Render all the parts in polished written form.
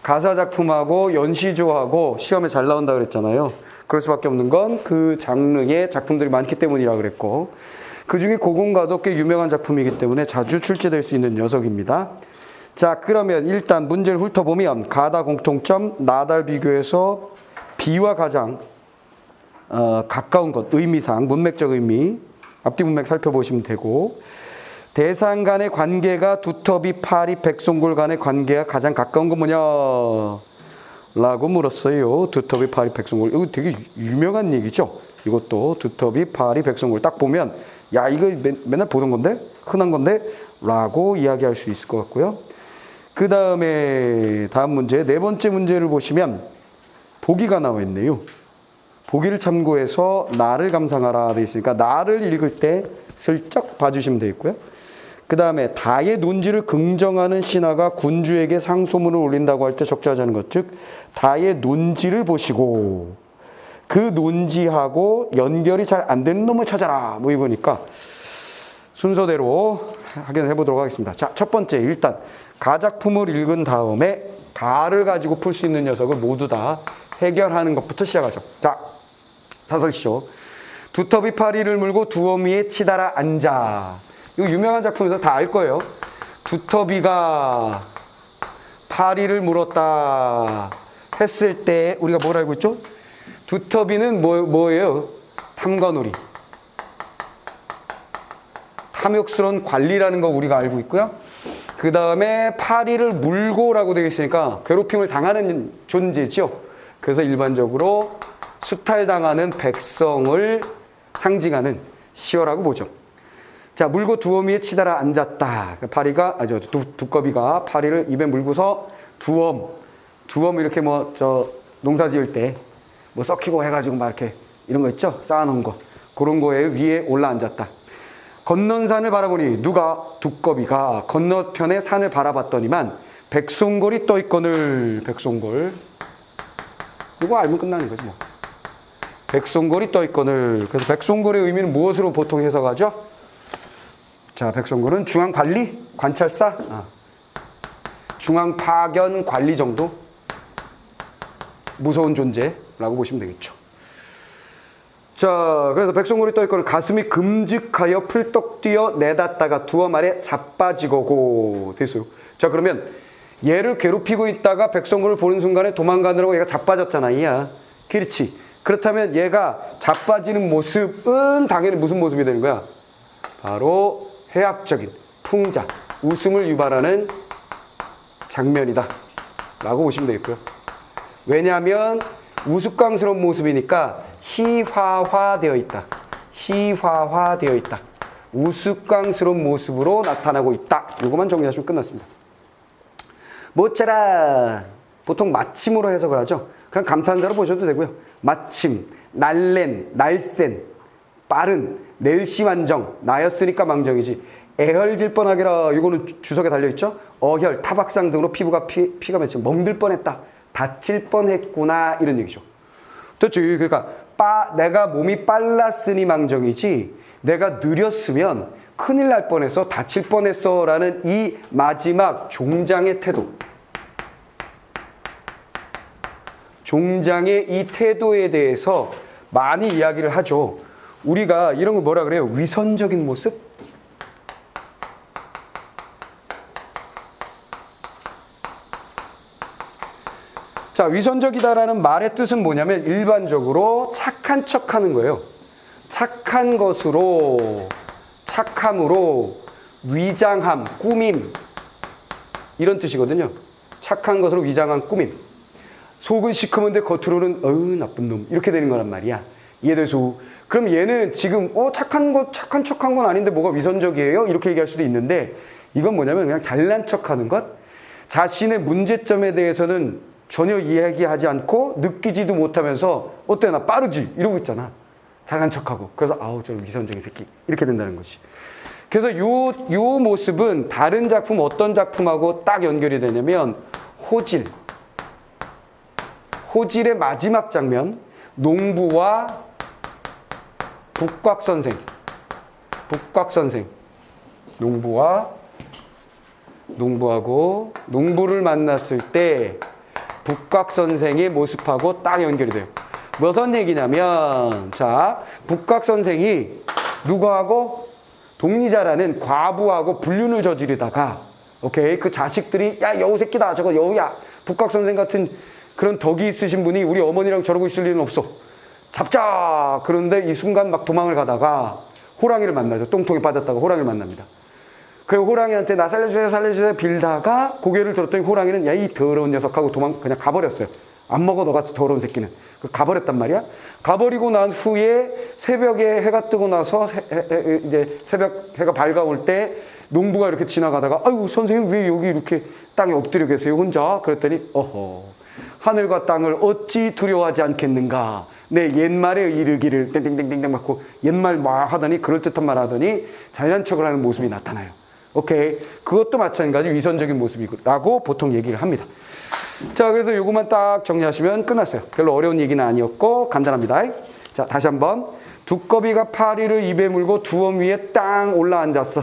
가사 작품하고 연시조하고 시험에 잘 나온다 그랬잖아요. 그럴 수밖에 없는 건 그 장르의 작품들이 많기 때문이라 그랬고, 그 중에 고군가도 꽤 유명한 작품이기 때문에 자주 출제될 수 있는 녀석입니다. 자, 그러면 일단 문제를 훑어보면 가다 공통점, 나달 비교에서 비와 가장 가까운 것, 의미상, 문맥적 의미, 앞뒤 문맥 살펴보시면 되고, 대상 간의 관계가 두터비, 파리, 백송골 간의 관계가 가장 가까운 건 뭐냐? 라고 물었어요. 두터비, 파리, 백송골. 이거 되게 유명한 얘기죠? 이것도 두터비, 파리, 백송골. 딱 보면, 야, 이거 맨날 보던 건데? 흔한 건데? 라고 이야기할 수 있을 것 같고요. 그 다음에 다음 문제, 네 번째 문제를 보시면 보기가 나와 있네요. 보기를 참고해서 나를 감상하라 되어 있으니까 나를 읽을 때 슬쩍 봐주시면 되겠고요. 그 다음에 다의 논지를 긍정하는 신하가 군주에게 상소문을 올린다고 할 때 적절하자는 것, 즉 다의 논지를 보시고 그 논지하고 연결이 잘 안 되는 놈을 찾아라. 뭐 이거니까 순서대로 확인을 해보도록 하겠습니다. 자, 첫 번째, 일단 가작품을 읽은 다음에 가를 가지고 풀 수 있는 녀석을 모두 다 해결하는 것부터 시작하죠. 자, 사설시죠. 두터비 파리를 물고 두엄 위에 치달아 앉아. 이거 유명한 작품에서 다 알 거예요. 두터비가 파리를 물었다 했을 때 우리가 뭘 알고 있죠? 두터비는 뭐예요? 탐관오리. 탐욕스러운 관리라는 거 우리가 알고 있고요. 그 다음에 파리를 물고라고 되어 있으니까 괴롭힘을 당하는 존재죠. 그래서 일반적으로 수탈당하는 백성을 상징하는 시어라고 보죠. 자, 물고 두엄 위에 치달아 앉았다. 두꺼비가 파리를 입에 물고서 두엄 이렇게 농사 지을 때 뭐 썩히고 해가지고 막 이렇게 이런 거 있죠? 쌓아놓은 거. 그런 거에 위에 올라 앉았다. 건넌 산을 바라보니 누가? 두꺼비가 건너편의 산을 바라봤더니만 백송골이 떠있거늘. 백송골. 이거 알면 끝나는 거지 뭐. 백송골이 떠있거늘. 그래서 백송골의 의미는 무엇으로 보통 해석하죠? 자, 백송골은 중앙관리? 관찰사? 중앙파견관리 정도? 무서운 존재라고 보시면 되겠죠. 자, 그래서 백송골이 떠있거늘 가슴이 금직하여 풀떡 뛰어 내닫다가 두엄 아래 자빠지고고 됐어요. 자, 그러면 얘를 괴롭히고 있다가 백송골을 보는 순간에 도망가느라고 얘가 자빠졌잖아, 이야. 그렇지. 그렇다면 얘가 자빠지는 모습은 당연히 무슨 모습이 되는 거야? 바로 해학적인 풍자, 웃음을 유발하는 장면이다 라고 보시면 되겠고요. 왜냐하면 우스꽝스러운 모습이니까 희화화되어 있다. 희화화되어 있다. 우스꽝스러운 모습으로 나타나고 있다. 이것만 정리하시면 끝났습니다. 모짜라. 보통 마침으로 해석을 하죠. 그냥 감탄사로 보셔도 되고요. 마침, 날랜, 날쌘, 빠른, 낼시만정, 나였으니까 망정이지. 애헐질 뻔하게라. 이거는 주석에 달려있죠. 어혈, 타박상 등으로 피가 맺혀 멍들 뻔했다. 다칠 뻔했구나. 이런 얘기죠. 됐죠. 그러니까 내가 몸이 빨랐으니 망정이지 내가 느렸으면 큰일 날 뻔했어. 다칠 뻔했어. 라는 이 마지막 종장의 태도. 종장의 이 태도에 대해서 많이 이야기를 하죠. 우리가 이런 걸 뭐라 그래요? 위선적인 모습? 자, 위선적이다라는 말의 뜻은 뭐냐면 일반적으로 착한 척 하는 거예요. 착한 것으로, 착함으로, 위장함, 꾸밈 이런 뜻이거든요. 착한 것으로 위장한 꾸밈. 속은 시커먼데 겉으로는 나쁜 놈 이렇게 되는 거란 말이야. 이해돼서 그럼 얘는 지금 착한 척한 건 아닌데 뭐가 위선적이에요? 이렇게 얘기할 수도 있는데 이건 뭐냐면 그냥 잘난 척하는 것. 자신의 문제점에 대해서는 전혀 이야기하지 않고 느끼지도 못하면서 어때 나 빠르지 이러고 있잖아. 잘난 척하고. 그래서 저 위선적인 새끼 이렇게 된다는 거지. 그래서 요 모습은 다른 작품 어떤 작품하고 딱 연결이 되냐면 호질의 마지막 장면, 농부와 북곽선생. 농부하고 농부를 만났을 때 북각선생의 모습하고 딱 연결이 돼요. 무슨 얘기냐면, 자, 북각선생이 누구하고? 동리자라는 과부하고 불륜을 저지르다가, 오케이, 그 자식들이, 야, 여우 새끼다, 저거 여우야. 북각선생 같은 그런 덕이 있으신 분이 우리 어머니랑 저러고 있을 일은 없어. 잡자! 그런데 이 순간 막 도망을 가다가 호랑이를 만나죠. 똥통에 빠졌다가 호랑이를 만납니다. 그 호랑이한테 나 살려주세요, 살려주세요 빌다가 고개를 들었더니 호랑이는 야, 이 더러운 녀석하고 그냥 가버렸어요. 안 먹어, 너 같은 더러운 새끼는. 가버렸단 말이야. 가버리고 난 후에 새벽에 해가 뜨고 나서 이제 새벽 해가 밝아올 때 농부가 이렇게 지나가다가 아이고, 선생님 왜 여기 이렇게 땅에 엎드려 계세요, 혼자? 그랬더니 어허, 하늘과 땅을 어찌 두려워하지 않겠는가. 내 옛말에 이르기를 땡땡땡땡땡 맞고 옛말 막 하더니 그럴듯한 말 하더니 잘난 척을 하는 모습이 나타나요. 오케이, 그것도 마찬가지 위선적인 모습이라고 보통 얘기를 합니다. 자, 그래서 요것만 딱 정리하시면 끝났어요. 별로 어려운 얘기는 아니었고 간단합니다. 자, 다시 한번. 두꺼비가 파리를 입에 물고 두엄 위에 땅 올라 앉았어.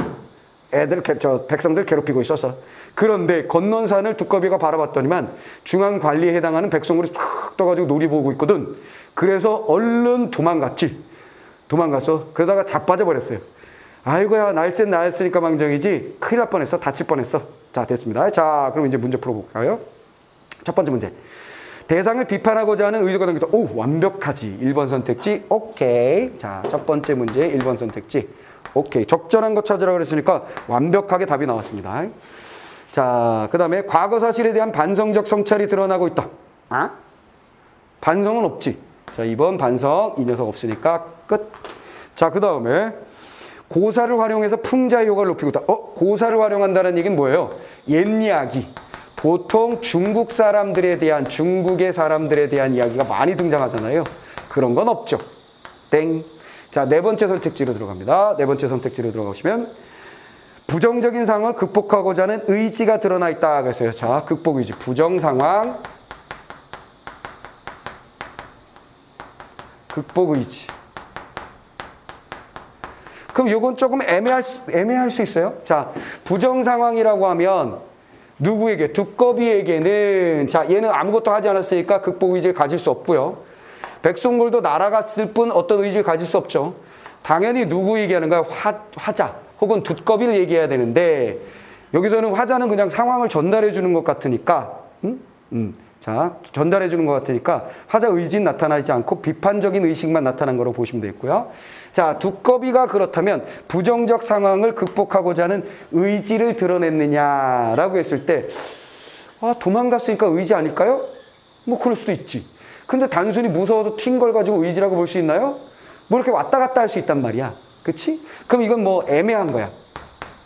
백성들 괴롭히고 있었어. 그런데 건넌 산을 두꺼비가 바라봤더니만 중앙 관리에 해당하는 백성들이 툭 떠가지고 놀이 보고 있거든. 그래서 얼른 도망갔어. 그러다가 자빠져 버렸어요. 아이고야, 날쌘 나였으니까 망정이지 큰일 날 뻔했어. 다칠 뻔했어. 자, 됐습니다. 자, 그럼 이제 문제 풀어볼까요? 첫 번째 문제. 대상을 비판하고자 하는 의도가 담겼다. 오, 완벽하지. 1번 선택지. 오케이. 자, 첫 번째 문제 1번 선택지. 오케이. 적절한 거 찾으라고 그랬으니까 완벽하게 답이 나왔습니다. 자, 그 다음에 과거 사실에 대한 반성적 성찰이 드러나고 있다. 아? 반성은 없지. 자, 2번 반성. 이 녀석 없으니까 끝. 자, 그 다음에 고사를 활용해서 풍자의 효과를 높이고 있다. 고사를 활용한다는 얘기는 뭐예요? 옛 이야기. 보통 중국의 사람들에 대한 이야기가 많이 등장하잖아요. 그런 건 없죠. 땡. 자, 네 번째 선택지로 들어갑니다. 네 번째 선택지로 들어가시면 부정적인 상황을 극복하고자 하는 의지가 드러나 있다 그랬어요. 자, 극복 의지. 부정 상황, 극복 의지. 그럼 요건 조금 애매할 수 있어요. 자, 부정 상황이라고 하면 누구에게? 두꺼비에게는, 자, 얘는 아무것도 하지 않았으니까 극복 의지를 가질 수 없고요. 백송골도 날아갔을 뿐 어떤 의지를 가질 수 없죠. 당연히 누구 얘기하는 거야? 화자 혹은 두꺼비를 얘기해야 되는데 여기서는 화자는 그냥 상황을 전달해 주는 것 같으니까 자, 전달해 주는 것 같으니까 화자 의지는 나타나지 않고 비판적인 의식만 나타난 거로 보시면 되겠고요. 자, 두꺼비가 그렇다면 부정적 상황을 극복하고자 하는 의지를 드러냈느냐라고 했을 때 도망갔으니까 의지 아닐까요? 뭐 그럴 수도 있지. 근데 단순히 무서워서 튄 걸 가지고 의지라고 볼 수 있나요? 뭐 이렇게 왔다 갔다 할 수 있단 말이야. 그치? 그럼 이건 뭐 애매한 거야.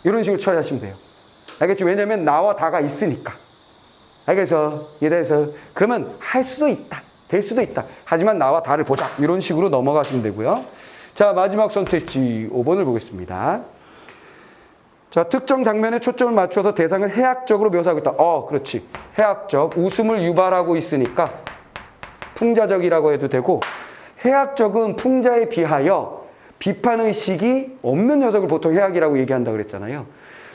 이런 식으로 처리하시면 돼요. 알겠죠? 왜냐면 나와 다가 있으니까. 알겠어? 이래서 그러면 할 수도 있다. 될 수도 있다. 하지만 나와 다를 보자. 이런 식으로 넘어가시면 되고요. 자, 마지막 선택지 5번을 보겠습니다. 자, 특정 장면에 초점을 맞춰서 대상을 해학적으로 묘사하고 있다. 그렇지. 해학적. 웃음을 유발하고 있으니까 풍자적이라고 해도 되고, 해학적은 풍자에 비하여 비판의식이 없는 녀석을 보통 해학이라고 얘기한다고 그랬잖아요.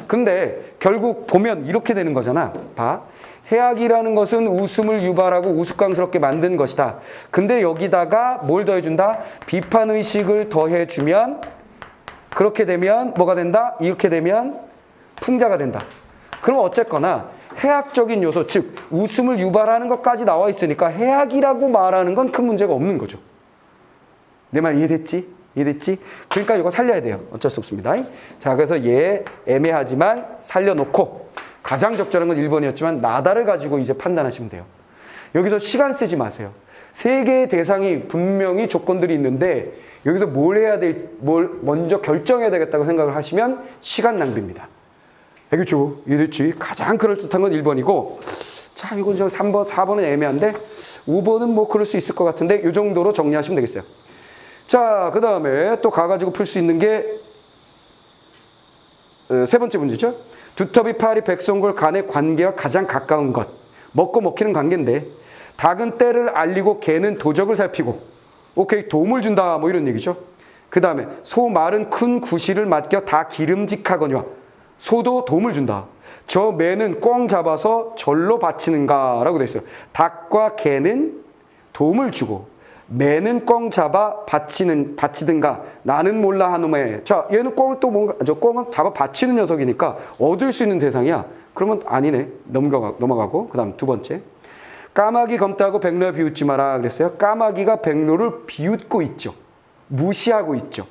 근데 결국 보면 이렇게 되는 거잖아. 봐. 해학이라는 것은 웃음을 유발하고 우스꽝스럽게 만든 것이다. 근데 여기다가 뭘 더해준다? 비판의식을 더해주면, 그렇게 되면 뭐가 된다? 이렇게 되면 풍자가 된다. 그럼 어쨌거나 해학적인 요소, 즉 웃음을 유발하는 것까지 나와 있으니까 해학이라고 말하는 건 큰 문제가 없는 거죠. 내 말 이해됐지? 이해됐지? 그러니까 이거 살려야 돼요. 어쩔 수 없습니다. 자, 그래서 얘 애매하지만 살려놓고 가장 적절한 건 1번이었지만 나다를 가지고 이제 판단하시면 돼요. 여기서 시간 쓰지 마세요. 세 개의 대상이 분명히 조건들이 있는데 여기서 뭘 먼저 결정해야 되겠다고 생각을 하시면 시간 낭비입니다. 알겠죠? 이해됐지? 가장 그럴듯한 건 1번이고, 자, 이건 저 3번, 4번은 애매한데 5번은 뭐 그럴 수 있을 것 같은데 이 정도로 정리하시면 되겠어요. 자, 그 다음에 또 가가지고 풀 수 있는 게 세 번째 문제죠. 두터비, 파리, 백성골 간의 관계와 가장 가까운 것. 먹고 먹히는 관계인데 닭은 때를 알리고 개는 도적을 살피고, 오케이, 도움을 준다 뭐 이런 얘기죠. 그 다음에 소, 말은 큰 구실을 맡겨 다 기름직하거니와, 소도 도움을 준다. 저 매는 꿩 잡아서 절로 바치는가 라고 되어 있어요. 닭과 개는 도움을 주고 매는 꿩 잡아 바치든가 나는 몰라 하노매. 자, 얘는 꿩을 또 뭔가, 꿩은 잡아 바치는 녀석이니까 얻을 수 있는 대상이야. 그러면 아니네. 넘어가고. 그 다음 두 번째. 까마귀 검다고 백로에 비웃지 마라 그랬어요. 까마귀가 백로를 비웃고 있죠. 무시하고 있죠.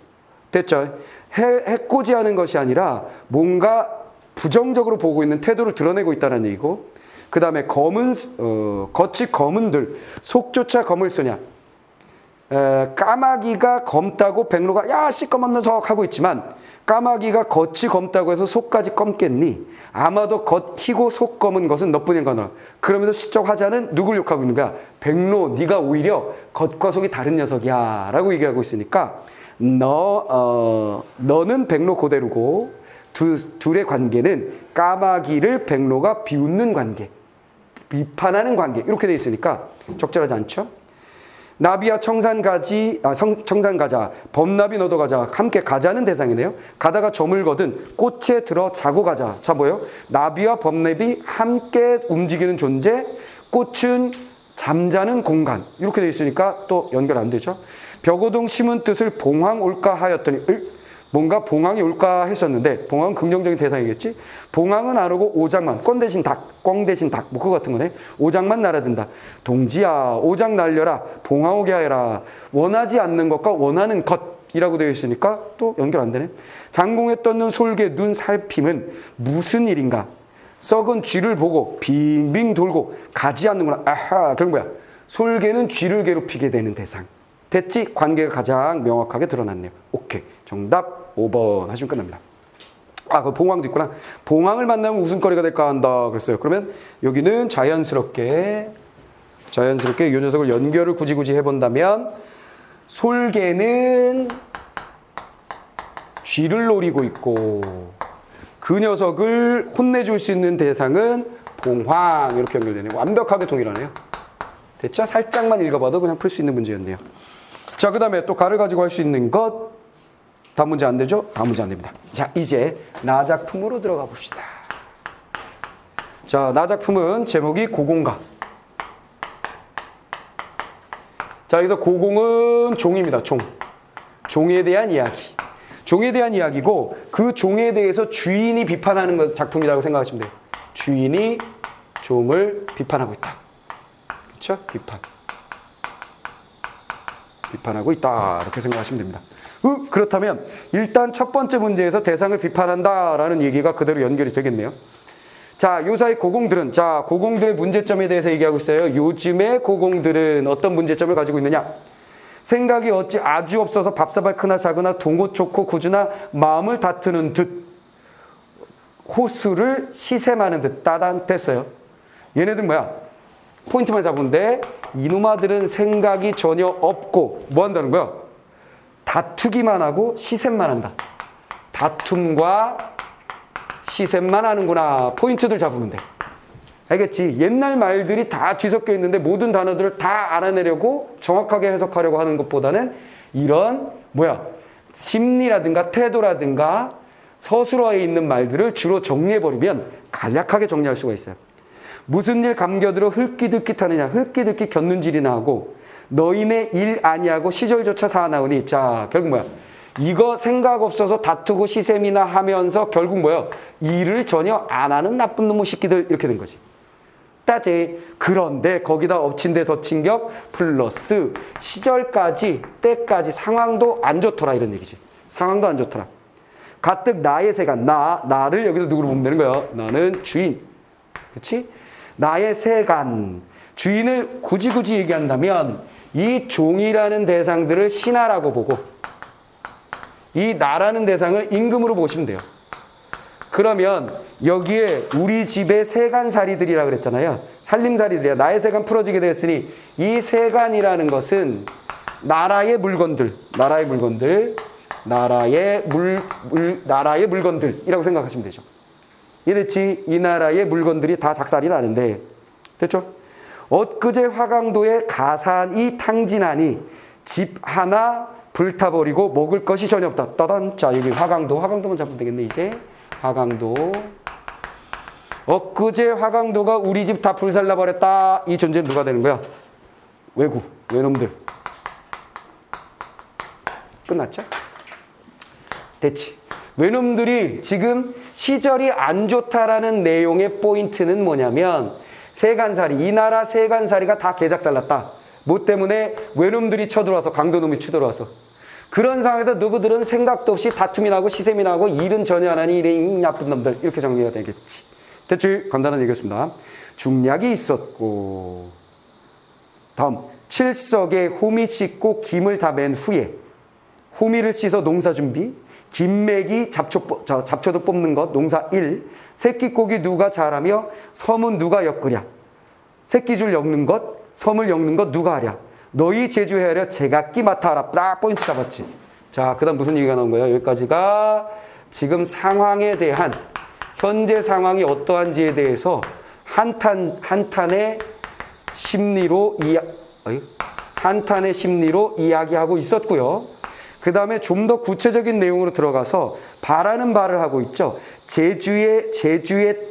됐죠? 해코지하는 것이 아니라 뭔가 부정적으로 보고 있는 태도를 드러내고 있다는 얘기고, 그 다음에 겉이 검은들 속조차 검을 쓰냐. 까마귀가 검다고 백로가 야 시꺼먼 녀석 하고 있지만 까마귀가 겉이 검다고 해서 속까지 검겠니? 아마도 겉 희고 속 검은 것은 너뿐인가. 그러면서 시적 화자는 누굴 욕하고 있는 거야? 백로, 네가 오히려 겉과 속이 다른 녀석이야 라고 얘기하고 있으니까 너는 백로 그대로고 둘의 관계는 까마귀를 백로가 비웃는 관계, 비판하는 관계 이렇게 돼 있으니까 적절하지 않죠? 나비와 청산가자, 범나비 너도 가자. 함께 가자는 대상이네요. 가다가 저물거든 꽃에 들어 자고 가자. 자, 뭐예요? 나비와 범나비 함께 움직이는 존재, 꽃은 잠자는 공간. 이렇게 돼 있으니까 또 연결 안 되죠. 벽오동 심은 뜻을 봉황 올까 하였더니 뭔가 봉황이 올까 했었는데 봉황은 긍정적인 대상이겠지. 봉황은 안 오고 오장만, 꿩 대신 닭, 뭐 그거 같은 거네. 오장만 날아든다. 동지야, 오장 날려라. 봉황 오게 하여라. 원하지 않는 것과 원하는 것이라고 되어 있으니까 또 연결 안 되네. 장공에 떴는 솔개 눈 살핌은 무슨 일인가? 썩은 쥐를 보고 빙빙 돌고 가지 않는구나. 아하, 그런 거야. 솔개는 쥐를 괴롭히게 되는 대상. 됐지? 관계가 가장 명확하게 드러났네요. 오케이. 정답 5번 하시면 끝납니다. 그 봉황도 있구나. 봉황을 만나면 웃음거리가 될까 한다 그랬어요. 그러면 여기는 자연스럽게 이 녀석을 연결을 굳이 해본다면 솔개는 쥐를 노리고 있고 그 녀석을 혼내줄 수 있는 대상은 봉황. 이렇게 연결되네요. 완벽하게 동일하네요. 됐죠? 살짝만 읽어봐도 그냥 풀 수 있는 문제였네요. 자, 그 다음에 또 가를 가지고 할 수 있는 것. 다음 문제 안 되죠? 다음 문제 안 됩니다. 자, 이제 나 작품으로 들어가 봅시다. 자, 나 작품은 제목이 고공가. 자, 여기서 고공은 종입니다. 종에 대한 이야기. 종에 대한 이야기고 그 종에 대해서 주인이 비판하는 작품이라고 생각하시면 돼요. 주인이 종을 비판하고 있다. 그렇죠? 비판하고 있다. 이렇게 생각하시면 됩니다. 그렇다면 일단 첫 번째 문제에서 대상을 비판한다라는 얘기가 그대로 연결이 되겠네요. 자, 요사이 고공들은, 자, 고공들의 문제점에 대해서 얘기하고 있어요. 요즘의 고공들은 어떤 문제점을 가지고 있느냐? 생각이 어찌 아주 없어서 밥사발 크나 작으나 동호 좋고 구주나 마음을 다투는 듯 호수를 시샘하는 듯 따단댔어요. 얘네들 뭐야? 포인트만 잡은데 이놈아들은 생각이 전혀 없고 뭐 한다는 거야? 다투기만 하고 시샘만 한다. 다툼과 시샘만 하는구나. 포인트들 잡으면 돼. 알겠지? 옛날 말들이 다 뒤섞여 있는데 모든 단어들을 다 알아내려고 정확하게 해석하려고 하는 것보다는 이런 심리라든가 태도라든가 서술어에 있는 말들을 주로 정리해버리면 간략하게 정리할 수가 있어요. 무슨 일 감겨들어 흘끼들끼 타느냐. 흘끼들끼 곁눈질이나 하고 너희네 일 아니하고 시절조차 사나우니. 자, 결국 이거 생각 없어서 다투고 시샘이나 하면서 결국 일을 전혀 안 하는 나쁜 놈의 새끼들. 이렇게 된 거지. 따지. 그런데 거기다 엎친 데 덧친 격 플러스 시절까지 때까지 상황도 안 좋더라 이런 얘기지. 상황도 안 좋더라. 가뜩 나의 세간. 나를 여기서 누구로 보면 되는 거야? 나는 주인. 그렇지? 나의 세간. 주인을 굳이 얘기한다면 이 종이라는 대상들을 신하라고 보고 이 나라는 대상을 임금으로 보시면 돼요. 그러면 여기에 우리 집의 세간살이들이라고 그랬잖아요. 살림살이들이야. 나의 세간 풀어지게 되었으니 이 세간이라는 것은 나라의 물건들이라고 생각하시면 되죠. 이랬지. 이 나라의 물건들이 다 작살이 나는데 됐죠? 엊그제 화강도에 가산이 탕진하니 집 하나 불타버리고 먹을 것이 전혀 없다. 따단. 자, 여기 화강도만 잡으면 되겠네. 이제 화강도. 엊그제 화강도가 우리 집 다 불살라 버렸다. 이 존재는 누가 되는 거야? 외구, 외놈들. 끝났죠? 됐지. 외놈들이 지금 시절이 안 좋다라는 내용의 포인트는 뭐냐면 세간살이, 이 나라 세간살이가 다 개작살났다. 뭐 때문에? 외놈들이 쳐들어와서, 강도놈이 쳐들어와서. 그런 상황에서 누구들은 생각도 없이 다툼이 나고 시샘이 나고 일은 전혀 안 하니 이래 나쁜 놈들, 이렇게 정리가 되겠지. 됐지? 간단한 얘기였습니다. 중략이 있었고, 다음 칠석에 호미 씻고 김을 다 맨 후에 호미를 씻어 농사 준비, 김매기 잡초도 뽑는 것, 농사 1, 새끼고기 누가 잘하며 섬은 누가 엮으랴, 새끼줄 엮는 것, 섬을 엮는 것 누가 하랴, 너희 제주해하려 제각기 맡아라. 딱 포인트 잡았지. 자, 그 다음 무슨 얘기가 나온 거예요? 여기까지가 지금 상황에 대한, 현재 상황이 어떠한지에 대해서 한탄의 심리로 이야기하고 있었고요. 그 다음에 좀 더 구체적인 내용으로 들어가서 바라는 바를 하고 있죠. 제주에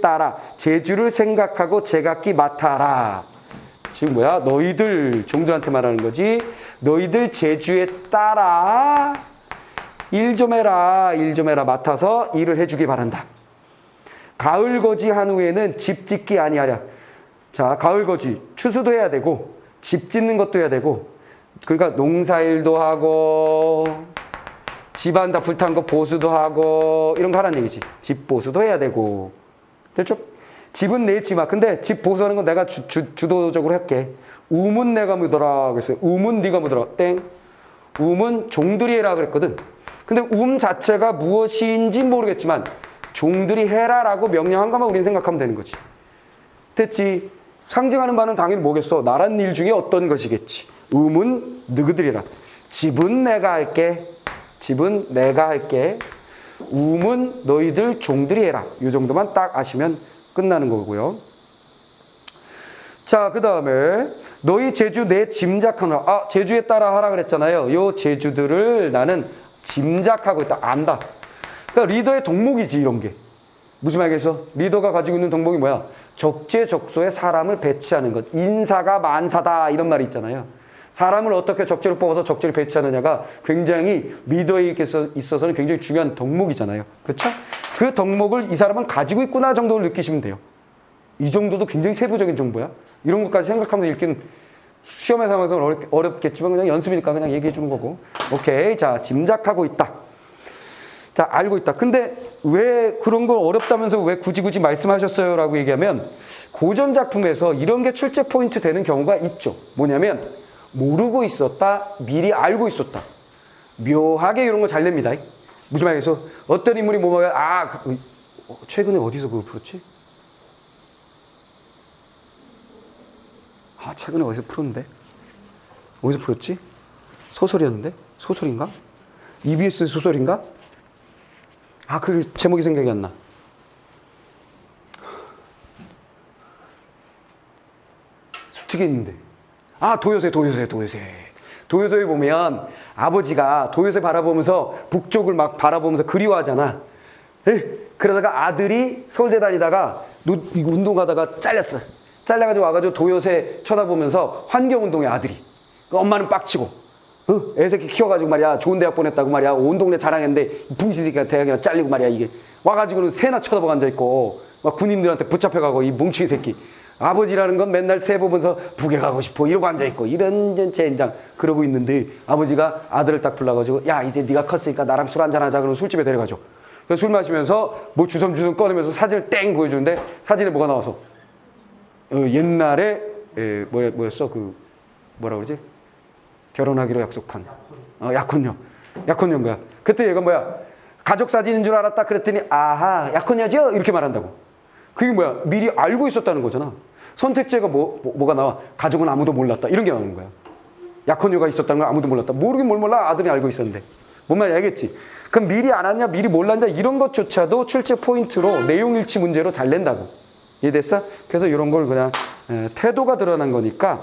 따라, 제주를 생각하고 제각기 맡아라. 지금 뭐야? 너희들 종들한테 말하는 거지. 너희들 제주에 따라 일 좀 해라. 맡아서 일을 해주기 바란다. 가을거지 한 후에는 집 짓기 아니하랴. 자, 가을거지 추수도 해야 되고 집 짓는 것도 해야 되고, 그러니까 농사일도 하고 집안 다 불탄 거 보수도 하고 이런 거 하라는 얘기지. 집 보수도 해야 되고. 됐죠? 집은 내 집아. 근데 집 보수하는 건 내가 주도적으로 할게. 우문 내가 묻어라 그랬어요. 우문 네가 묻어라. 땡. 우문 종들이 해라 그랬거든. 근데 자체가 무엇인지 모르겠지만 종들이 해라라고 명령한 것만 우리는 생각하면 되는 거지. 됐지? 상징하는 바는 당연히 뭐겠어? 나란 일 중에 어떤 것이겠지. 음은 너희들이라. 집은 내가 할게. 음은 너희들 종들이 해라. 이 정도만 딱 아시면 끝나는 거고요. 자, 그 다음에 너희 제주 내 짐작하노라. 제주에 따라 하라 그랬잖아요. 요 제주들을 나는 짐작하고 있다. 안다. 그러니까 리더의 덕목이지, 이런 게. 무슨 말이겠어? 리더가 가지고 있는 덕목이 뭐야? 적재적소에 사람을 배치하는 것. 인사가 만사다, 이런 말이 있잖아요. 사람을 어떻게 적재로 뽑아서 적재를 배치하느냐가 굉장히 리더에 있어서는 굉장히 중요한 덕목이잖아요. 그렇죠? 그 덕목을 이 사람은 가지고 있구나 정도를 느끼시면 돼요. 이 정도도 굉장히 세부적인 정보야. 이런 것까지 생각하면서 읽기는 시험에 상황에서는 어렵겠지만 그냥 연습이니까 그냥 얘기해 주는 거고. 오케이. 자, 짐작하고 있다. 자, 알고 있다. 근데 왜 그런 걸 어렵다면서 왜 굳이 말씀하셨어요? 라고 얘기하면 고전 작품에서 이런 게 출제 포인트 되는 경우가 있죠. 뭐냐면 모르고 있었다, 미리 알고 있었다. 묘하게 이런 거 잘 냅니다. 무슨 말이겠어? 어떤 인물이 최근에 어디서 그거 풀었지? 최근에 어디서 풀었는데? 어디서 풀었지? 소설이었는데? 소설인가? EBS 소설인가? 그 제목이 생각이 안 나. 수특이인데. 도요새에 보면 아버지가 도요새 바라보면서 북쪽을 막 바라보면서 그리워하잖아. 그러다가 아들이 서울대 다니다가 운동하다가 잘려가지고 와가지고 도요새 쳐다보면서 환경운동해, 아들이. 엄마는 빡치고. 애새끼 키워가지고 말이야, 좋은 대학 보냈다고 말이야, 온 동네 자랑했는데 분신새끼가 대학이나 잘리고 말이야, 이게 와가지고는 새나 쳐다보고 앉아있고 막 군인들한테 붙잡혀가고, 이 뭉치기 새끼. 아버지라는 건 맨날 새 보면서 북에 가고 싶어 이러고 앉아있고 이런 젠장 그러고 있는데, 아버지가 아들을 딱 불러가지고 야, 이제 네가 컸으니까 나랑 술 한잔 하자. 그러면 술집에 데려가죠. 그래서 술 마시면서 뭐 주섬주섬 꺼내면서 사진을 땡 보여주는데, 사진에 뭐가 나와서 옛날에 뭐였어? 뭐라 그러지? 결혼하기로 약속한 약혼녀인 거야. 그때 얘가 뭐야? 가족 사진인 줄 알았다 그랬더니 약혼녀죠? 이렇게 말한다고. 그게 뭐야? 미리 알고 있었다는 거잖아. 선택제가 뭐가 나와? 가족은 아무도 몰랐다, 이런 게 나오는 거야. 약혼녀가 있었다는 걸 아무도 몰랐다. 모르긴 뭘 몰라. 아들이 알고 있었는데. 뭔 말인지 알겠지? 그럼 미리 알았냐, 미리 몰랐냐, 이런 것조차도 출제 포인트로 내용일치 문제로 잘 낸다고. 이해됐어? 그래서 이런 걸 그냥 태도가 드러난 거니까,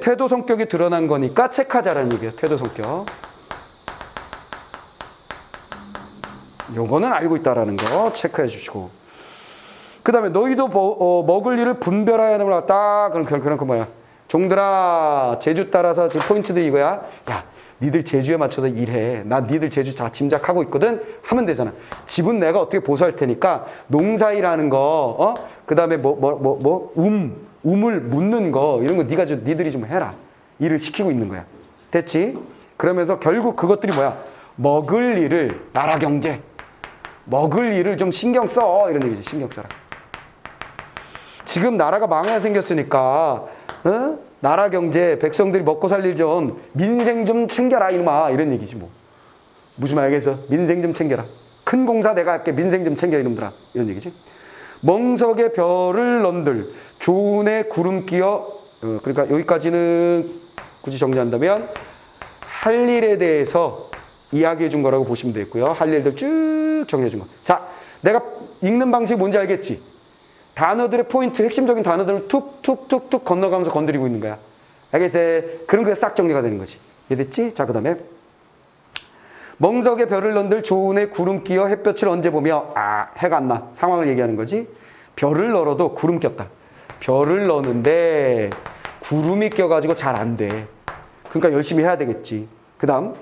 태도 성격이 드러난 거니까 체크하자라는 얘기예요. 태도 성격. 요거는 알고 있다라는 거 체크해 주시고. 그 다음에 너희도 먹을 일을 분별하여야 하는 딱 그런 거 뭐야? 종들아, 제주 따라서 지금 포인트들이 이거야. 야, 니들 제주에 맞춰서 일해. 나 니들 제주 다 짐작하고 있거든. 하면 되잖아. 집은 내가 어떻게 보수할 테니까 농사일하는 거, 그 다음에 우물 묻는 거 이런 거 니들이 좀 해라. 일을 시키고 있는 거야. 됐지? 그러면서 결국 그것들이 뭐야? 먹을 일을 나라 경제, 먹을 일을 좀 신경 써 이런 얘기지. 신경 써라. 지금 나라가 망하게 생겼으니까 나라 경제, 백성들이 먹고 살 일 좀 민생 좀 챙겨라 이놈아 이런 얘기지 뭐. 무슨 말 알겠어? 민생 좀 챙겨라. 큰 공사 내가 할게. 민생 좀 챙겨 이놈들아 이런 얘기지. 멍석에 별을 넌들 조은에 구름 끼어. 그러니까 여기까지는 굳이 정리한다면 할 일에 대해서 이야기해 준 거라고 보시면 되겠고요. 할 일들 쭉 정리해 준 거. 자, 내가 읽는 방식이 뭔지 알겠지? 단어들의 포인트, 핵심적인 단어들을 툭툭툭툭 건너가면서 건드리고 있는 거야. 알겠어? 그럼 그게 싹 정리가 되는 거지. 이해됐지? 자, 그 다음에 멍석에 별을 넌들 조은에 구름 끼어 햇볕을 언제 보며 해가 안 나. 상황을 얘기하는 거지. 별을 널어도 구름 꼈다. 별을 넣는데 구름이 껴가지고 잘 안 돼. 그러니까 열심히 해야 되겠지. 그 다음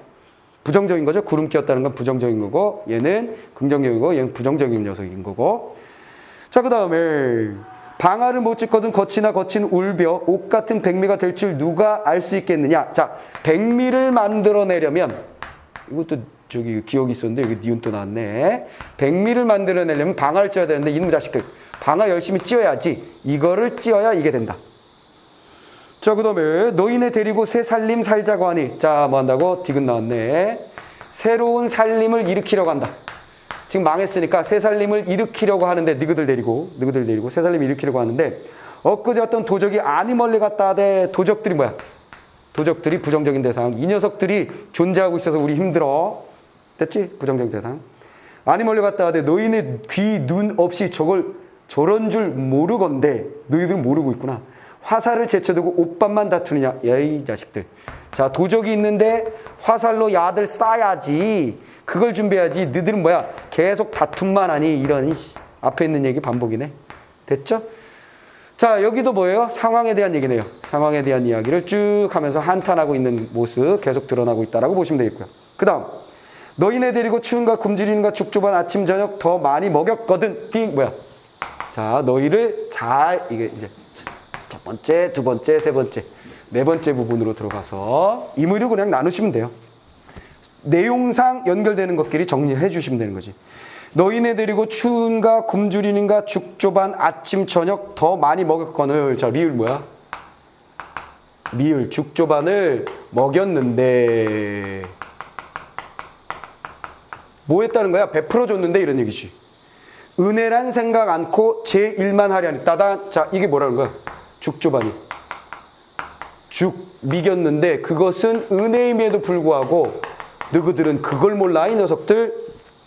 부정적인 거죠. 구름 끼었다는 건 부정적인 거고 얘는 긍정적이고 얘는 부정적인 녀석인 거고. 자, 그 다음에 방아를 못 찢거든 거치나 거친 울벼 옷 같은 백미가 될 줄 누가 알 수 있겠느냐. 자, 백미를 만들어내려면 이것도 저기 기억이 있었는데 여기 니은 또 나왔네. 백미를 만들어내려면 방아를 찧어야 되는데 이놈 자식들 방아 열심히 찧어야지. 이거를 찧어야 이게 된다. 자, 그 다음에 너희네 데리고 새 살림 살자고 하니. 자, 뭐 한다고? 디귿 나왔네. 새로운 살림을 일으키려고 한다. 지금 망했으니까 새 살림을 일으키려고 하는데 너희들 데리고 새 살림을 일으키려고 하는데 엊그제 어떤 도적이 아니 멀리 갔다 하되 도적들이 뭐야? 도적들이 부정적인 대상. 이 녀석들이 존재하고 있어서 우리 힘들어. 됐지? 부정적인 대상. 아니 멀리 갔다 하되 너희네 귀, 눈 없이 저런 줄 모르건대. 너희들은 모르고 있구나. 화살을 제쳐두고 옷밥만 다투느냐. 야이 자식들. 자, 도적이 있는데 화살로 야들 쏴야지. 그걸 준비해야지. 너희들은 뭐야? 계속 다툼만 하니. 이런 앞에 있는 얘기 반복이네. 됐죠? 자, 여기도 뭐예요? 상황에 대한 얘기네요. 상황에 대한 이야기를 쭉 하면서 한탄하고 있는 모습 계속 드러나고 있다라고 보시면 되겠고요. 그 다음 너희네 데리고 추운가 굶주리는가 죽조반 아침 저녁 더 많이 먹였거든. 뭐야? 자, 너희를 잘 이게 이제 첫 번째, 두 번째, 세 번째, 네 번째 부분으로 들어가서 임의로 그냥 나누시면 돼요. 내용상 연결되는 것끼리 정리를 해주시면 되는 거지. 너희네 데리고 추운가 굶주리는가 죽조반 아침 저녁 더 많이 먹였거늘. 자, 리을 뭐야? 리을 죽조반을 먹였는데 뭐 했다는 거야? 베풀어 줬는데 이런 얘기지. 은혜란 생각 않고 제 일만 하려니. 따단. 자, 이게 뭐라는 거야? 죽조반이 죽 미겼는데 그것은 은혜임에도 불구하고 너희들은 그걸 몰라. 이 녀석들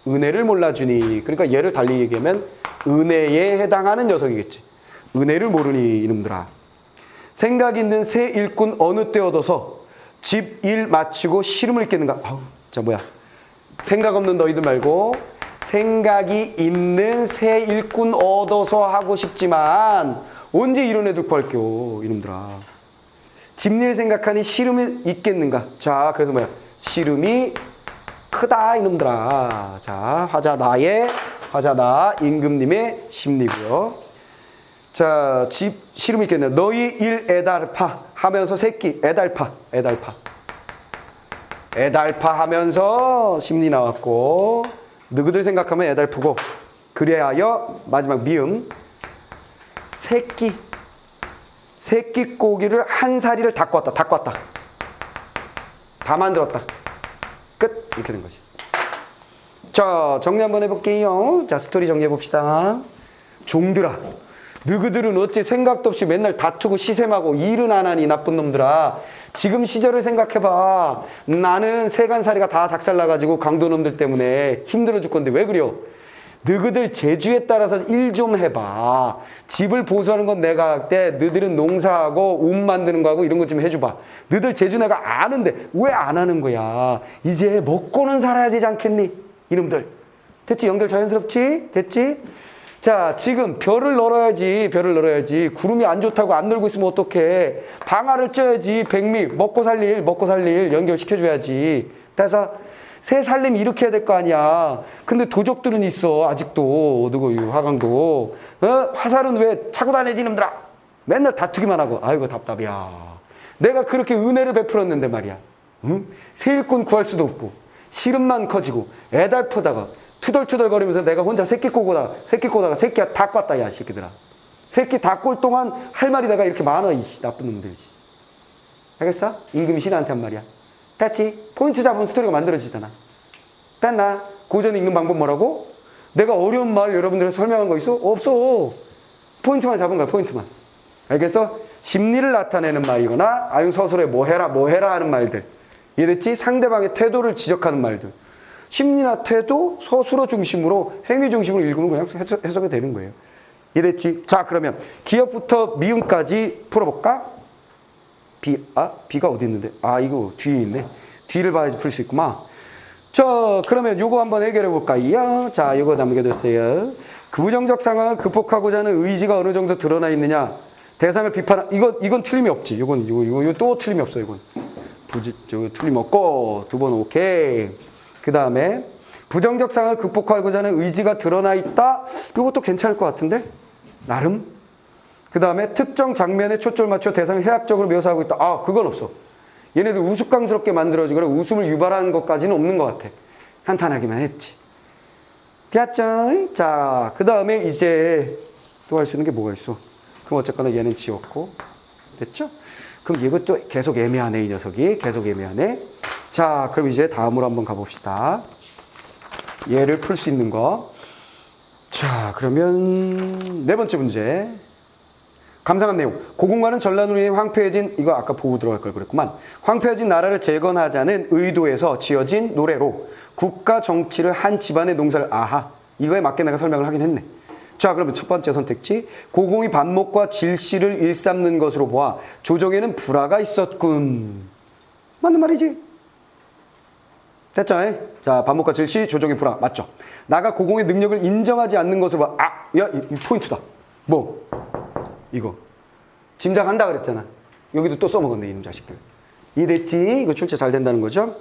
은혜를 몰라주니. 그러니까 얘를 달리 얘기하면 은혜에 해당하는 녀석이겠지. 은혜를 모르니 이놈들아. 생각 있는 새 일꾼 어느 때 얻어서 집 일 마치고 시름을 잊겠는가. 자, 뭐야? 생각 없는 너희들 말고 생각이 있는 새 일꾼 얻어서 하고 싶지만 언제 이런 애들 구할게요 이놈들아. 집일 생각하니 시름이 있겠는가. 자, 그래서 뭐야? 시름이 크다 이놈들아. 자, 화자 나 임금님의 심리고요. 자, 집 시름이 있겠네. 너희 일 애달파 하면서 새끼 애달파 하면서 심리 나왔고 너희들 생각하면 애달프고 그래하여 마지막 미음 새끼 고기를 한 사리를 다 꿨다. 다 만들었다. 끝. 이렇게 된 거지. 자, 정리 한번 해볼게요. 자, 스토리 정리해 봅시다. 종들아, 너희들은 어찌 생각도 없이 맨날 다투고 시샘하고 일은 안 하니 나쁜 놈들아. 지금 시절을 생각해봐. 나는 세간살이가 다 작살나가지고 강도놈들 때문에 힘들어 죽건데 왜 그래요? 너희들 제주에 따라서 일 좀 해봐. 집을 보수하는 건 내가 할 때 너희들은 농사하고 옷 만드는 거하고 이런 것 좀 해줘봐. 너희들 제주 내가 아는데 왜 안 하는 거야? 이제 먹고는 살아야 되지 않겠니? 이놈들. 됐지? 연결 자연스럽지? 됐지? 자, 지금 별을 널어야지. 별을 널어야지. 구름이 안 좋다고 안 널고 있으면 어떡해. 방아를 쪄야지. 백미 먹고 살릴 연결시켜줘야지. 그래서 새 살림 이렇게 해야 될 거 아니야. 근데 도적들은 있어. 아직도. 누구 화강도. 화살은 왜 차고 다니지 놈들아. 맨날 다투기만 하고. 아이고 답답이야. 내가 그렇게 은혜를 베풀었는데 말이야. 응? 새 일꾼 구할 수도 없고 시름만 커지고 애달프다가 투덜투덜거리면서 내가 혼자 새끼 꼬다가 새끼야 다 꿨다 야 새끼들아. 새끼 다 꼴 동안 할 말이 내가 이렇게 많아 이 나쁜 놈들. 알겠어? 임금이 신하한테 한 말이야. 됐지? 포인트 잡으면 스토리가 만들어지잖아. 됐나? 고전 읽는 방법 뭐라고? 내가 어려운 말 여러분들한테 설명한 거 있어? 없어. 포인트만 잡은 거야 포인트만. 알겠어? 심리를 나타내는 말이거나 아니면 서술에 뭐 해라 하는 말들. 이해됐지? 상대방의 태도를 지적하는 말들. 심리나 태도, 서술어 중심으로 행위 중심으로 읽으면 그냥 해석이 되는 거예요. 이해됐지? 자 그러면 기역부터 미음까지 풀어볼까? 비가 어디 있는데? 이거 뒤에 있네. 뒤를 봐야지 풀 수 있구만. 자 그러면 요거 한번 해결해 볼까요? 자 요거 남겨뒀어요. 그 부정적 상황을 극복하고자 하는 의지가 어느 정도 드러나 있느냐? 대상을 비판, 이건 틀림이 없지. 이건 또 틀림이 없어, 이건. 틀림 없고, 두 번 오케이. 그 다음에, 부정적 상황을 극복하고자 하는 의지가 드러나 있다? 이것도 괜찮을 것 같은데? 나름? 그 다음에, 특정 장면에 초점을 맞춰 대상을 해학적으로 묘사하고 있다. 그건 없어. 얘네들 우스꽝스럽게 만들어지거나 웃음을 유발하는 것까지는 없는 것 같아. 한탄하기만 했지. 됐죠? 자, 그 다음에 이제 또 할 수 있는 게 뭐가 있어? 그럼 어쨌거나 얘는 지웠고. 됐죠? 그럼 이것도 계속 애매하네, 이 녀석이. 계속 애매하네. 자, 그럼 이제 다음으로 한번 가봅시다. 얘를 풀 수 있는 거. 자, 그러면 네 번째 문제. 감상한 내용. 고군과는 전란으로 인해 황폐해진, 이거 아까 보고 들어갈 걸 그랬구만. 황폐해진 나라를 재건하자는 의도에서 지어진 노래로 국가 정치를 한 집안의 농사를, 이거에 맞게 내가 설명을 하긴 했네. 자, 그러면 첫 번째 선택지. 고공이 반목과 질시를 일삼는 것으로 보아 조정에는 불화가 있었군. 맞는 말이지? 됐죠? 자, 반목과 질시, 조정의 불화. 맞죠? 나가 고공의 능력을 인정하지 않는 것으로 봐. 야, 이 포인트다. 뭐? 이거. 짐작한다 그랬잖아. 여기도 또 써먹었네, 이놈 자식들. 이해됐지? 이거 출제 잘 된다는 거죠?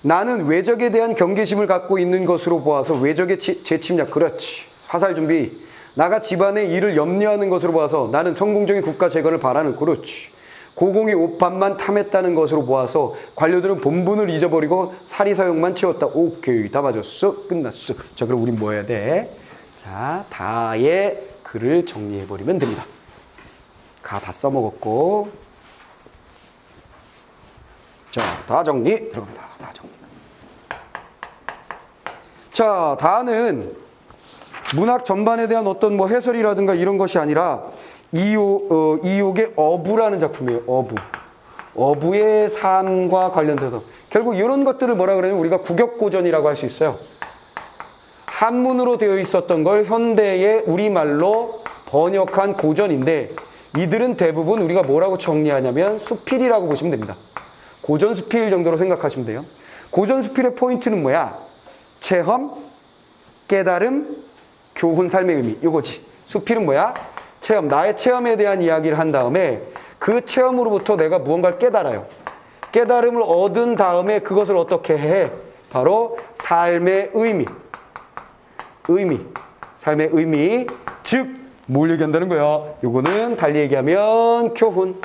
나는 외적에 대한 경계심을 갖고 있는 것으로 보아서 외적의 재침략. 그렇지. 화살 준비. 나가 집안의 일을 염려하는 것으로 봐서 나는 성공적인 국가 재건을 바라는. 그렇지. 고공이 옷밥만 탐했다는 것으로 보아서 관료들은 본분을 잊어버리고 사리사욕만 채웠다. 오케이. 다 맞았어. 끝났어. 자, 그럼 우린 뭐 해야 돼? 자, 다의 글을 정리해버리면 됩니다. 가 다 써먹었고. 자, 다 정리 들어갑니다. 다 정리. 자, 다는 문학 전반에 대한 어떤 뭐 해설이라든가 이런 것이 아니라 이옥의 어부라는 작품이에요. 어부의 삶과 관련돼서 결국 이런 것들을 뭐라 그러냐면 우리가 국역고전이라고 할 수 있어요. 한문으로 되어 있었던 걸 현대의 우리말로 번역한 고전인데 이들은 대부분 우리가 뭐라고 정리하냐면 수필이라고 보시면 됩니다. 고전 수필 정도로 생각하시면 돼요. 고전 수필의 포인트는 뭐야? 체험, 깨달음, 교훈, 삶의 의미. 이거지. 수필은 뭐야? 체험. 나의 체험에 대한 이야기를 한 다음에 그 체험으로부터 내가 무언가를 깨달아요. 깨달음을 얻은 다음에 그것을 어떻게 해? 바로 삶의 의미. 삶의 의미. 즉, 뭘 얘기한다는 거야? 요거는 달리 얘기하면 교훈.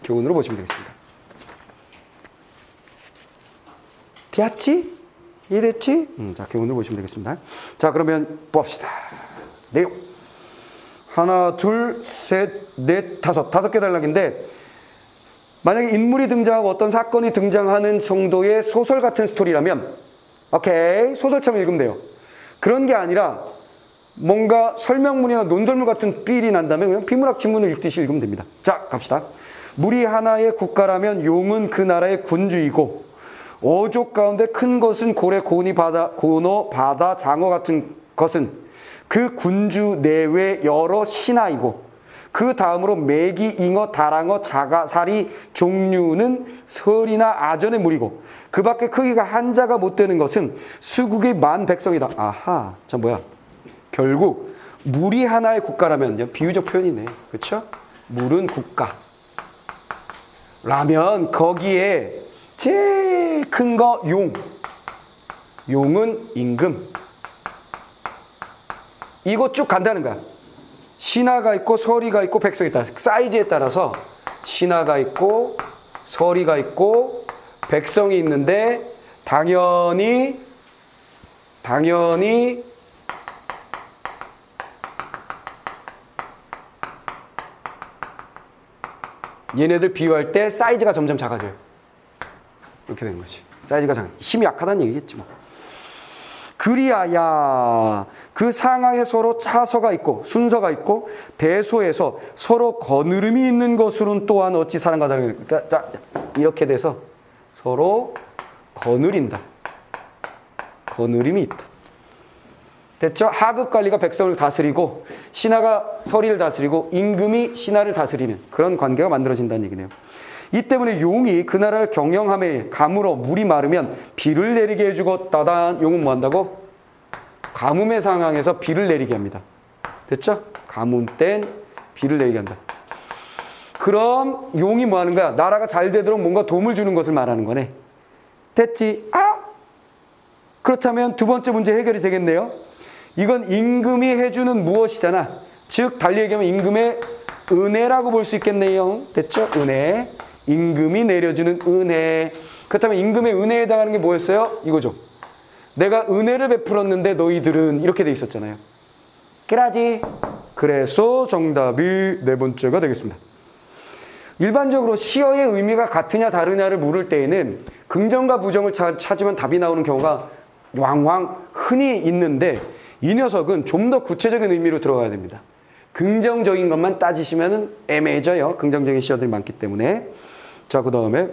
교훈으로 보시면 되겠습니다. 됐지? 이해됐지? 자, 교훈을 보시면 되겠습니다. 자, 그러면 봅시다. 내용. 하나, 둘, 셋, 넷, 다섯 개 단락인데 만약에 인물이 등장하고 어떤 사건이 등장하는 정도의 소설 같은 스토리라면 오케이, 소설처럼 읽으면 돼요. 그런 게 아니라 뭔가 설명문이나 논설문 같은 삘이 난다면 그냥 비문학 지문을 읽듯이 읽으면 됩니다. 자, 갑시다. 물이 하나의 국가라면 용은 그 나라의 군주이고 어족 가운데 큰 것은 고래, 고니, 바다, 고노, 바다, 장어 같은 것은 그 군주 내외 여러 신하이고 그 다음으로 메기, 잉어, 다랑어, 자가사리 종류는 설이나 아전의 물이고 그 밖에 크기가 한자가 못 되는 것은 수국의 만 백성이다. 아하, 자 뭐야? 결국 물이 하나의 국가라면 비유적 표현이네. 그렇죠? 물은 국가. 라면 거기에 제일 큰 거 용. 용은 임금. 이거 쭉 간다는 거야. 신하가 있고 서리가 있고 백성이 있다. 사이즈에 따라서 신하가 있고 서리가 있고 백성이 있는데 당연히 얘네들 비유할 때 사이즈가 점점 작아져요. 이렇게 되는 거지. 사이즈가 작아. 힘이 약하다는 얘기겠지 뭐. 그리하야 그 상하에 서로 차서가 있고 순서가 있고 대소에서 서로 거느름이 있는 것으로는 또한 어찌 사랑가다는 그러니까 이렇게 돼서 서로 거느린다. 거느림이 있다. 됐죠? 하급 관리가 백성을 다스리고 신하가 서리를 다스리고 임금이 신하를 다스리는 그런 관계가 만들어진다는 얘기네요. 이 때문에 용이 그 나라를 경영함에 가물어 물이 마르면 비를 내리게 해주고 따단. 용은 뭐 한다고? 가뭄의 상황에서 비를 내리게 합니다. 됐죠? 가뭄 땐 비를 내리게 한다. 그럼 용이 뭐 하는 거야? 나라가 잘 되도록 뭔가 도움을 주는 것을 말하는 거네. 됐지? 그렇다면 두 번째 문제 해결이 되겠네요. 이건 임금이 해주는 무엇이잖아. 즉 달리 얘기하면 임금의 은혜라고 볼 수 있겠네요. 됐죠? 은혜. 임금이 내려주는 은혜. 그렇다면 임금의 은혜에 해당하는 게 뭐였어요? 이거죠. 내가 은혜를 베풀었는데 너희들은 이렇게 돼 있었잖아요. 그라지. 그래서 정답이 네 번째가 되겠습니다. 일반적으로 시어의 의미가 같으냐 다르냐를 물을 때에는 긍정과 부정을 찾으면 답이 나오는 경우가 왕왕 흔히 있는데 이 녀석은 좀 더 구체적인 의미로 들어가야 됩니다. 긍정적인 것만 따지시면 애매해져요. 긍정적인 시어들이 많기 때문에. 자, 그 다음에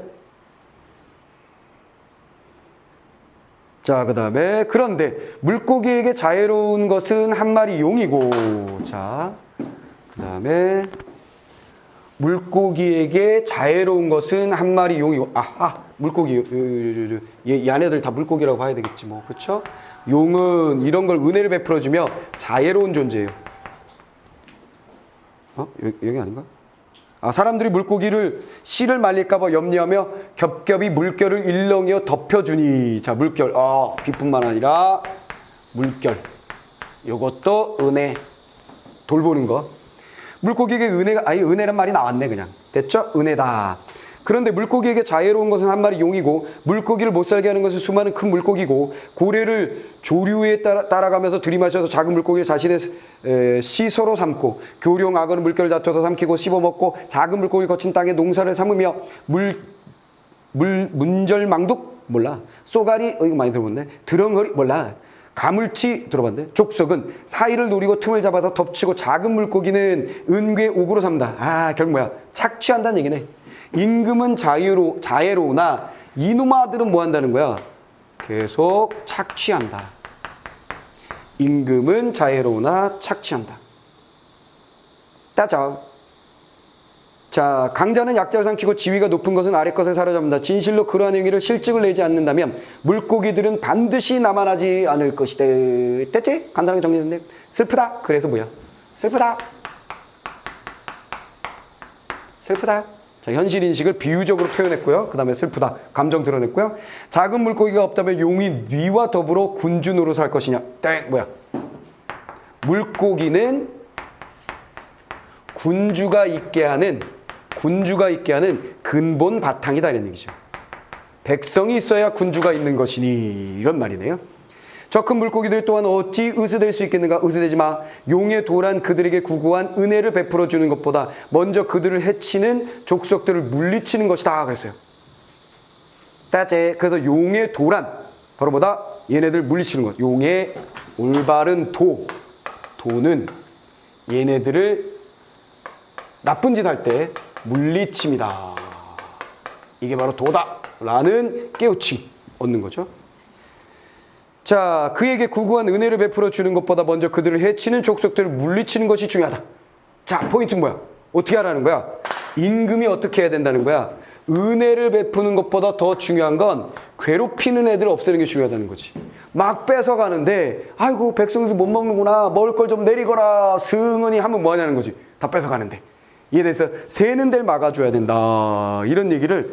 그런데 물고기에게 자애로운 것은 한 마리 용이고 자, 그 다음에 물고기에게 자애로운 것은 한 마리 용이고 물고기 이 안에들 다 물고기라고 봐야 되겠지 뭐. 그렇죠? 용은 이런 걸 은혜를 베풀어주며 자애로운 존재예요. 여기 아닌가? 사람들이 물고기를 씨를 말릴까 봐 염려하며 겹겹이 물결을 일렁이어 덮여주니. 자, 물결. 비뿐만 아니라 물결. 요것도 은혜. 돌보는 거. 물고기에게 은혜가, 은혜란 말이 나왔네, 그냥. 됐죠? 은혜다. 그런데 물고기에게 자애로운 것은 한 마리 용이고 물고기를 못 살게 하는 것은 수많은 큰 물고기고 고래를 조류에 따라가면서 들이마셔서 작은 물고기를 자신의 시소로 삼고 교룡 악어는 물결을 다퉈서 삼키고 씹어먹고 작은 물고기 거친 땅에 농사를 삼으며 문절망둑 몰라. 쏘가리 이거 많이 들어봤네. 드렁허리 몰라. 가물치 들어봤는데. 족속은 사이를 노리고 틈을 잡아서 덮치고 작은 물고기는 은괴 옥으로 삼다. 결국 뭐야? 착취한다는 얘기네. 임금은 자애로우나 이놈아들은 뭐 한다는 거야? 계속 착취한다. 임금은 자애로우나 착취한다. 따져. 자, 강자는 약자를 삼키고 지위가 높은 것은 아래 것을 사로잡는다. 진실로 그러한 행위를 실직을 내지 않는다면 물고기들은 반드시 남아나지 않을 것이다. 됐지? 간단하게 정리했는데 슬프다. 그래서 뭐야? 슬프다. 자, 현실 인식을 비유적으로 표현했고요. 그 다음에 슬프다. 감정 드러냈고요. 작은 물고기가 없다면 용이 뉘와 더불어 군주 노릇을 할 것이냐. 뭐야? 물고기는 군주가 있게 하는 근본 바탕이다 이런 얘기죠. 백성이 있어야 군주가 있는 것이니 이런 말이네요. 저 큰 물고기들 또한 어찌 의스될 수 있겠는가? 의스되지 마. 용의 도란 그들에게 구구한 은혜를 베풀어 주는 것보다 먼저 그들을 해치는 족속들을 물리치는 것이다 그랬어요. 따제. 그래서 용의 도란 바로 뭐다? 얘네들 물리치는 것. 용의 올바른 도는 얘네들을 나쁜 짓 할 때 물리칩니다. 이게 바로 도다 라는 깨우침 얻는 거죠. 자, 그에게 구구한 은혜를 베풀어 주는 것보다 먼저 그들을 해치는 족속들을 물리치는 것이 중요하다. 자, 포인트는 뭐야? 어떻게 하라는 거야? 임금이 어떻게 해야 된다는 거야? 은혜를 베푸는 것보다 더 중요한 건 괴롭히는 애들 없애는 게 중요하다는 거지. 막 뺏어가는데 아이고 백성들이 못 먹는구나, 먹을 걸 좀 내리거라 승은이 하면 뭐 하냐는 거지. 다 뺏어가는데. 이에 대해서 새는 데를 막아줘야 된다. 이런 얘기를,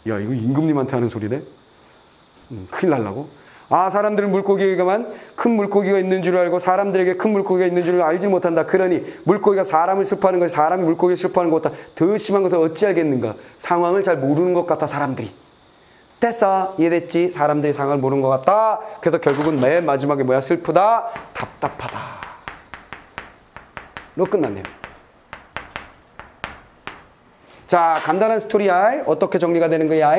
야 이거 임금님한테 하는 소리네. 큰일 날라고. 아, 사람들은 물고기에게만 큰 물고기가 있는 줄 알고 사람들에게 큰 물고기가 있는 줄 알지 못한다. 그러니 물고기가 사람을 슬퍼하는 것이 사람이 물고기를 슬퍼하는 것보다 더 심한 것을 어찌 알겠는가. 상황을 잘 모르는 것 같아 사람들이. 됐어, 이해됐지? 사람들이 상황을 모르는 것 같다. 그래서 결국은 맨 마지막에 뭐야? 슬프다, 답답하다. 로 끝났네요. 자, 간단한 스토리야. 어떻게 정리가 되는 거야?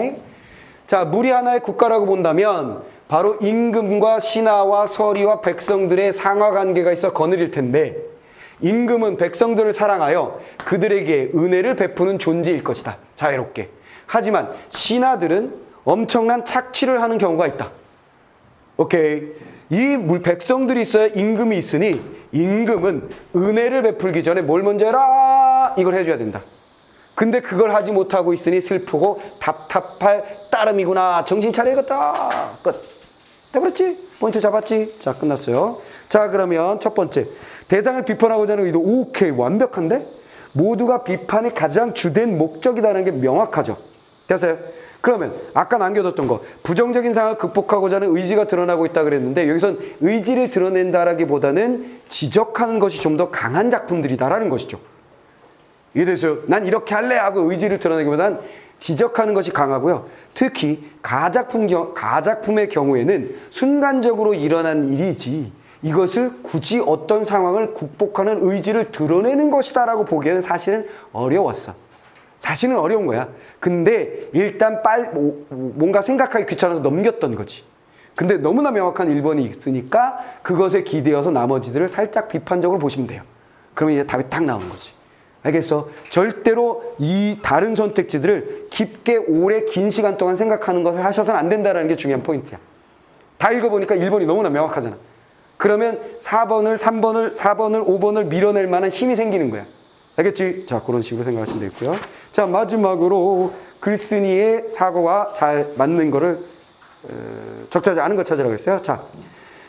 자, 물이 하나의 국가라고 본다면 바로 임금과 신하와 서리와 백성들의 상하관계가 있어 거느릴 텐데, 임금은 백성들을 사랑하여 그들에게 은혜를 베푸는 존재일 것이다. 자유롭게. 하지만 신하들은 엄청난 착취를 하는 경우가 있다. 오케이. 이 백성들이 있어야 임금이 있으니 임금은 은혜를 베풀기 전에 뭘 먼저 해라? 이걸 해줘야 된다. 근데 그걸 하지 못하고 있으니 슬프고 답답할 따름이구나. 정신 차려야겠다. 끝. 돼버렸지? 포인트 잡았지? 자, 끝났어요. 자, 그러면 첫 번째. 대상을 비판하고자 하는 의도. 오케이. 완벽한데? 모두가 비판의 가장 주된 목적이라는 게 명확하죠. 됐어요? 그러면 아까 남겨뒀던 거. 부정적인 상황을 극복하고자 하는 의지가 드러나고 있다 그랬는데 여기선 의지를 드러낸다라기보다는 지적하는 것이 좀 더 강한 작품들이다라는 것이죠. 이해됐어요? 난 이렇게 할래 하고 의지를 드러내기보다는 지적하는 것이 강하고요. 특히 가작품의 경우에는 순간적으로 일어난 일이지 이것을 굳이 어떤 상황을 극복하는 의지를 드러내는 것이다 라고 보기에는 사실은 어려웠어. 사실은 어려운 거야. 근데 일단 뭔가 생각하기 귀찮아서 넘겼던 거지. 근데 너무나 명확한 1번이 있으니까 그것에 기대어서 나머지들을 살짝 비판적으로 보시면 돼요. 그러면 이제 답이 딱 나오는 거지. 알겠어? 절대로 이 다른 선택지들을 깊게 오래 긴 시간 동안 생각하는 것을 하셔서는 안 된다는 게 중요한 포인트야. 다 읽어보니까 1번이 너무나 명확하잖아. 그러면 4번을, 3번을, 4번을, 5번을 밀어낼 만한 힘이 생기는 거야. 알겠지? 자, 그런 식으로 생각하시면 되겠고요. 자, 마지막으로 글쓴이의 사고와 잘 맞는 거를 적절하지 않은 거 찾으라고 했어요. 자,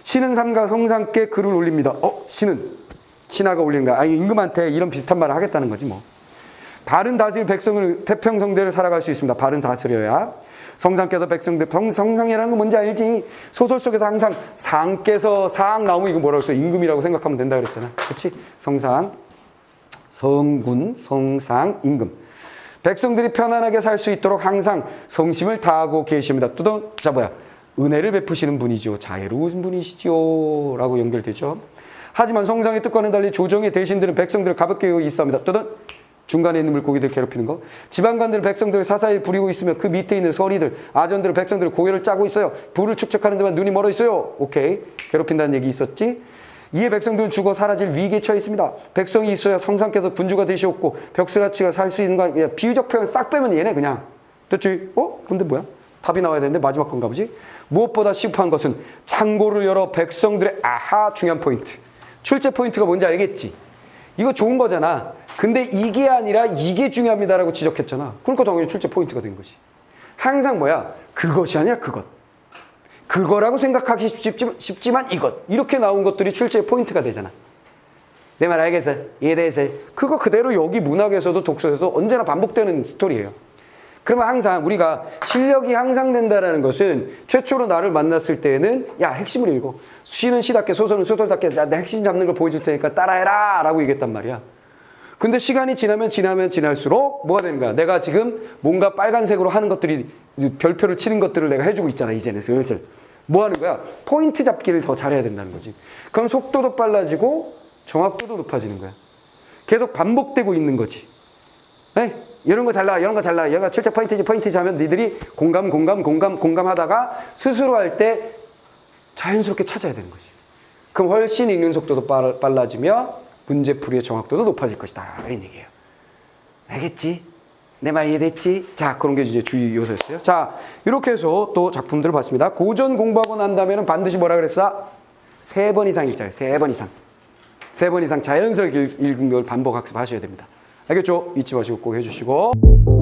신은 삼가 성상께 글을 올립니다. 신하가 올리는 거야. 임금한테 이런 비슷한 말을 하겠다는 거지 뭐. 바른 다스릴 백성을 태평성대를 살아갈 수 있습니다. 바른 다스려야. 성상께서 백성들, 성상이라는 건 뭔지 알지? 소설 속에서 항상 상께서 상 나오면 이거 뭐라고 써? 임금이라고 생각하면 된다 그랬잖아. 그렇지? 성상, 성군, 성상, 임금. 백성들이 편안하게 살 수 있도록 항상 성심을 다하고 계십니다. 자, 은혜를 베푸시는 분이죠. 자애로운 분이시죠. 라고 연결되죠. 하지만 성상의 뜻과는 달리 조정의 대신들은 백성들을 가볍게 여기고 있습니다. 중간에 있는 물고기들 괴롭히는 거. 지방관들은 백성들을 사사히 부리고 있으며 그 밑에 있는 서리들, 아전들은 백성들을 고열을 짜고 있어요. 부를 축적하는 데만 눈이 멀어 있어요. 오케이. 괴롭힌다는 얘기 있었지? 이에 백성들은 죽어 사라질 위기에 처해 있습니다. 백성이 있어야 성상께서 군주가 되시옵고 벽스라치가 살 수 있는 거 아니야. 비유적 표현 싹 빼면 얘네 그냥. 됐지? 근데 뭐야? 답이 나와야 되는데 마지막 건가 보지? 무엇보다 시급한 것은 창고를 열어 백성들의 중요한 포인트. 출제 포인트가 뭔지 알겠지? 이거 좋은 거잖아. 근데 이게 아니라 이게 중요합니다라고 지적했잖아. 그러니까 당연히 출제 포인트가 된 거지. 항상 그것이 아니라 그것. 그거라고 생각하기 쉽지만 이것. 이렇게 나온 것들이 출제의 포인트가 되잖아. 내 말 알겠어? 이해돼서 그거 그대로 여기 문학에서도 독서에서도 언제나 반복되는 스토리예요. 그러면 항상 우리가 실력이 향상된다는 것은 최초로 나를 만났을 때는 야, 핵심을 읽어. 시는 시답게 소설은 소설답게 내 핵심 잡는 걸 보여줄 테니까 따라해라 라고 얘기했단 말이야. 근데 시간이 지나면 지날수록 뭐가 되는 거야? 내가 지금 뭔가 빨간색으로 하는 것들이 별표를 치는 것들을 내가 해주고 있잖아. 이제는 슬슬. 뭐 하는 거야? 포인트 잡기를 더 잘해야 된다는 거지. 그럼 속도도 빨라지고 정확도도 높아지는 거야. 계속 반복되고 있는 거지. 네? 이런 거 잘라, 이런 거 잘라. 얘가 출제 포인트지 하면 니들이 공감하다가 스스로 할 때 자연스럽게 찾아야 되는 거지. 그럼 훨씬 읽는 속도도 빨라지며 문제풀이의 정확도도 높아질 것이다. 이런 얘기예요. 알겠지? 내 말 이해됐지? 자, 그런 게 이제 주의 요소였어요. 자, 이렇게 해서 또 작품들을 봤습니다. 고전 공부하고 난 다음에는 반드시 뭐라 그랬어? 3번 이상 읽자요. 3번 이상. 3번 이상 자연스럽게 읽은 걸 반복 학습하셔야 됩니다. 알겠죠? 잊지 마시고 꼭 해주시고.